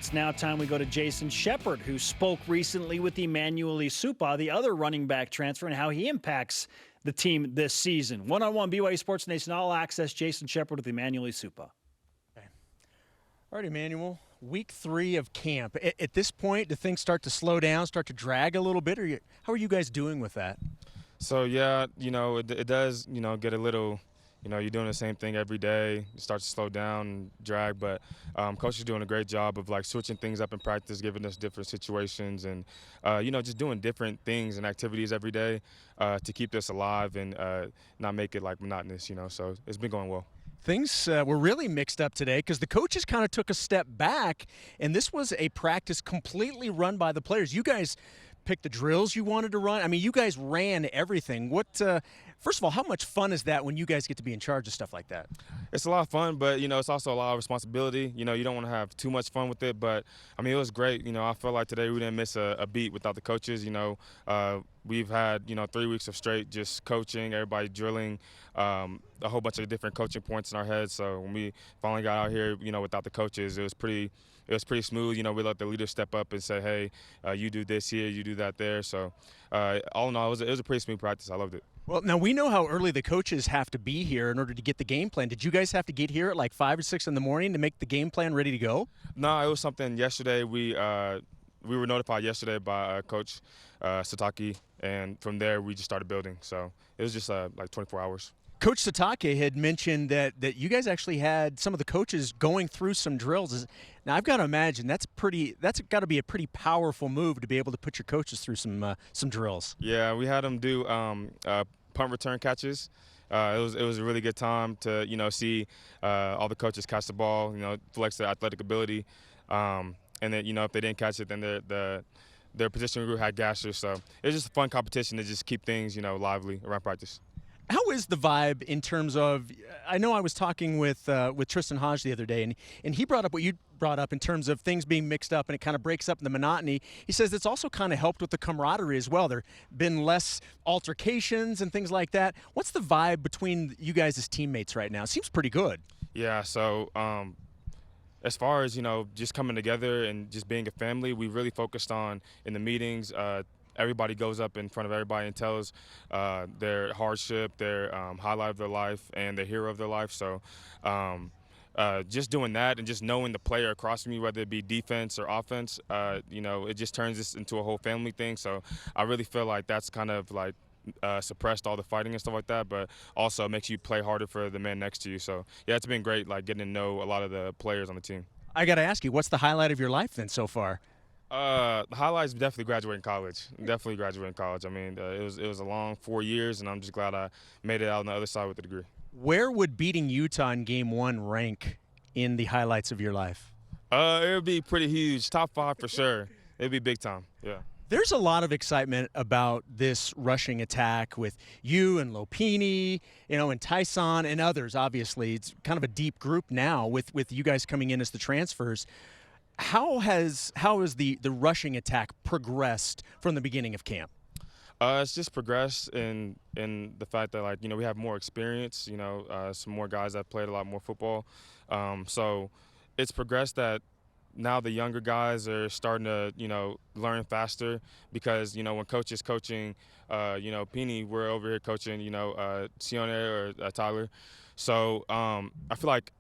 It's now time we go to Jason Shepard, who spoke recently with Emmanuel Esukpa, the other running back transfer, and how he impacts the team this season. One-on-one BYU Sports Nation All Access, Jason Shepard with Emmanuel Esukpa. Okay. All right, Emmanuel, week 3 of camp. At this point, do things start to slow down, start to drag a little bit? Or how are you guys doing with that? So, yeah, it does, get a little – you're doing the same thing every day. It starts to slow down and drag, but Coach is doing a great job of, switching things up in practice, giving us different situations and, just doing different things and activities every day to keep this alive and not make it, monotonous, So it's been going well. Things were really mixed up today because the coaches kind of took a step back, and this was a practice completely run by the players. You guys picked the drills you wanted to run. I mean, you guys ran everything. First of all, how much fun is that when you guys get to be in charge of stuff like that? It's a lot of fun, but, it's also a lot of responsibility. You don't want to have too much fun with it, but, it was great. I feel like today we didn't miss a beat without the coaches. We've had, 3 weeks of straight just coaching, everybody drilling, a whole bunch of different coaching points in our heads. So when we finally got out here, without the coaches, it was pretty smooth. We let the leaders step up and say, hey, you do this here, you do that there. So all in all, it was a pretty smooth practice. I loved it. Well, now we know how early the coaches have to be here in order to get the game plan. Did you guys have to get here at 5 or 6 in the morning to make the game plan ready to go? No, it was something yesterday. We were notified yesterday by Coach Satake, and from there we just started building. So it was just 24 hours. Coach Satake had mentioned that you guys actually had some of the coaches going through some drills. Now, I've got to imagine that's got to be a pretty powerful move to be able to put your coaches through some drills. Yeah, we had them do punt return catches. It was a really good time to see all the coaches catch the ball, flex their athletic ability, and then if they didn't catch it, then their position group had gashers. So it was just a fun competition to just keep things lively around practice. How is the vibe in terms of – I know I was talking with Tristan Hodge the other day, and he brought up what you brought up in terms of things being mixed up and it kind of breaks up the monotony. He says it's also kind of helped with the camaraderie as well. There have been less altercations and things like that. What's the vibe between you guys as teammates right now? It seems pretty good. Yeah, so as far as, just coming together and just being a family, we really focused on in the meetings everybody goes up in front of everybody and tells their hardship, their highlight of their life, and the hero of their life. So just doing that and just knowing the player across from me, whether it be defense or offense, it just turns this into a whole family thing. So I really feel like that's kind of suppressed all the fighting and stuff like that, but also makes you play harder for the man next to you. So, yeah, it's been great, getting to know a lot of the players on the team. I got to ask you, what's the highlight of your life then so far? The highlights definitely graduating college. Definitely graduating college. I mean, it was a long 4 years, and I'm just glad I made it out on the other side with a degree. Where would beating Utah in Game 1 rank in the highlights of your life? It would be pretty huge. Top 5 for sure. It'd be big time. Yeah. There's a lot of excitement about this rushing attack with you and Lopini, and Tyson and others. Obviously, it's kind of a deep group now with you guys coming in as the transfers. How has the rushing attack progressed from the beginning of camp? It's just progressed in the fact that we have more experience. Some more guys that played a lot more football. So it's progressed that now the younger guys are starting to learn faster because when coach is coaching, Pini, we're over here coaching Sione or Tyler. So I feel like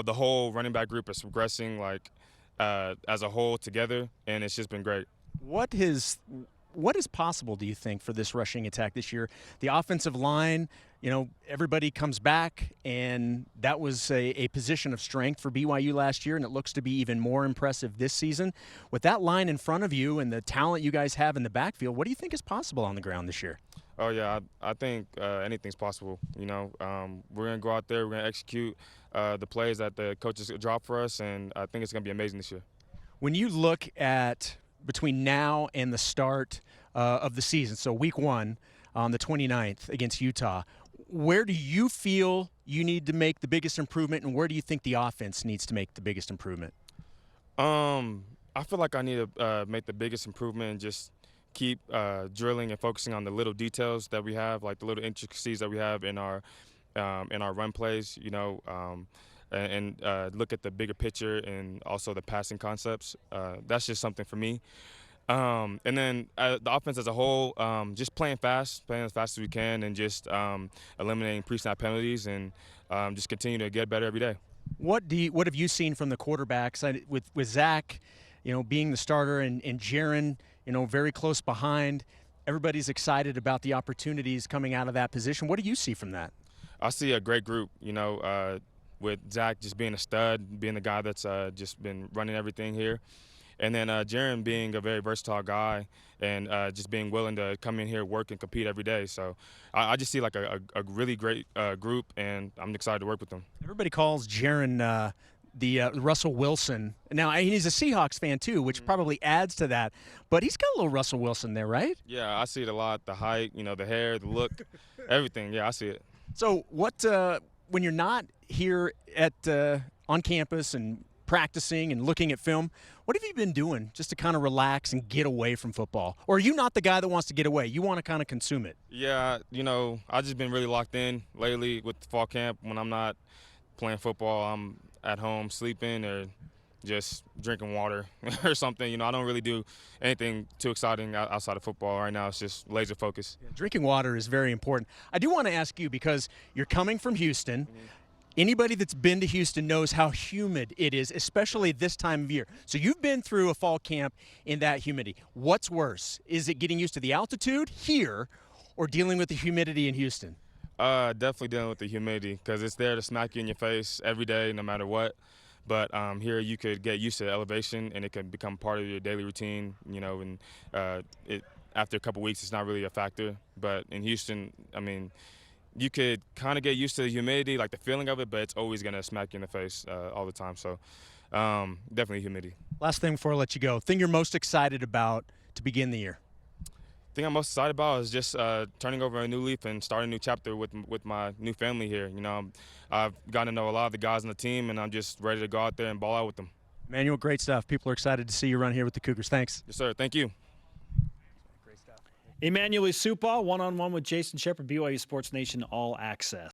the whole running back group is progressing as a whole together, and it's just been great. What is possible, do you think, for this rushing attack this year? The offensive line, everybody comes back, and that was a position of strength for BYU last year, and it looks to be even more impressive this season. With that line in front of you and the talent you guys have in the backfield, what do you think is possible on the ground this year? Oh, yeah, I think anything's possible. We're going to go out there, we're going to execute the plays that the coaches drop for us, and I think it's going to be amazing this year. When you look at between now and the start of the season, so week 1 on the 29th against Utah, where do you feel you need to make the biggest improvement, and where do you think the offense needs to make the biggest improvement? I feel like I need to make the biggest improvement and just keep drilling and focusing on the little details that we have, the little intricacies that we have in our run plays. and look at the bigger picture and also the passing concepts. That's just something for me. And then the offense as a whole, just playing as fast as we can, and just eliminating pre-snap penalties, and just continue to get better every day. What have you seen from the quarterbacks with Zach, being the starter, and Jaron, very close behind? Everybody's excited about the opportunities coming out of that position. What do you see from that? I see a great group, with Zach just being a stud, being the guy that's just been running everything here. And then Jaron being a very versatile guy, and just being willing to come in here, work, and compete every day. So I just see like a really great group, and I'm excited to work with them. Everybody calls Jaron the Russell Wilson. Now, he's a Seahawks fan too, which probably adds to that. But he's got a little Russell Wilson there, right? Yeah, I see it a lot. The height, the hair, the look, everything. Yeah, I see it. So what, when you're not here at on campus and practicing and looking at film, what have you been doing just to kind of relax and get away from football? Or are you not the guy that wants to get away? You want to kind of consume it? Yeah, I've just been really locked in lately with fall camp. When I'm not playing football, I'm at home sleeping or just drinking water or something. I don't really do anything too exciting outside of football right now. It's just laser focus. Yeah, drinking water is very important. I do want to ask you, because you're coming from Houston. Anybody that's been to Houston knows how humid it is, especially this time of year. So you've been through a fall camp in that humidity. What's worse? Is it getting used to the altitude here or dealing with the humidity in Houston? Definitely dealing with the humidity, because it's there to smack you in your face every day, no matter what. But here you could get used to the elevation, and it can become part of your daily routine, and after a couple weeks, it's not really a factor. But in Houston, you could kind of get used to the humidity, like the feeling of it, but it's always going to smack you in the face all the time. So definitely humidity. Last thing before I let you go, thing you're most excited about to begin the year? The thing I'm most excited about is just turning over a new leaf and starting a new chapter with my new family here. I've gotten to know a lot of the guys on the team, and I'm just ready to go out there and ball out with them. Emmanuel, great stuff. People are excited to see you run here with the Cougars. Thanks. Yes, sir. Thank you. Emmanuel Esukpa, one-on-one with Jason Shepard, BYU Sports Nation All Access.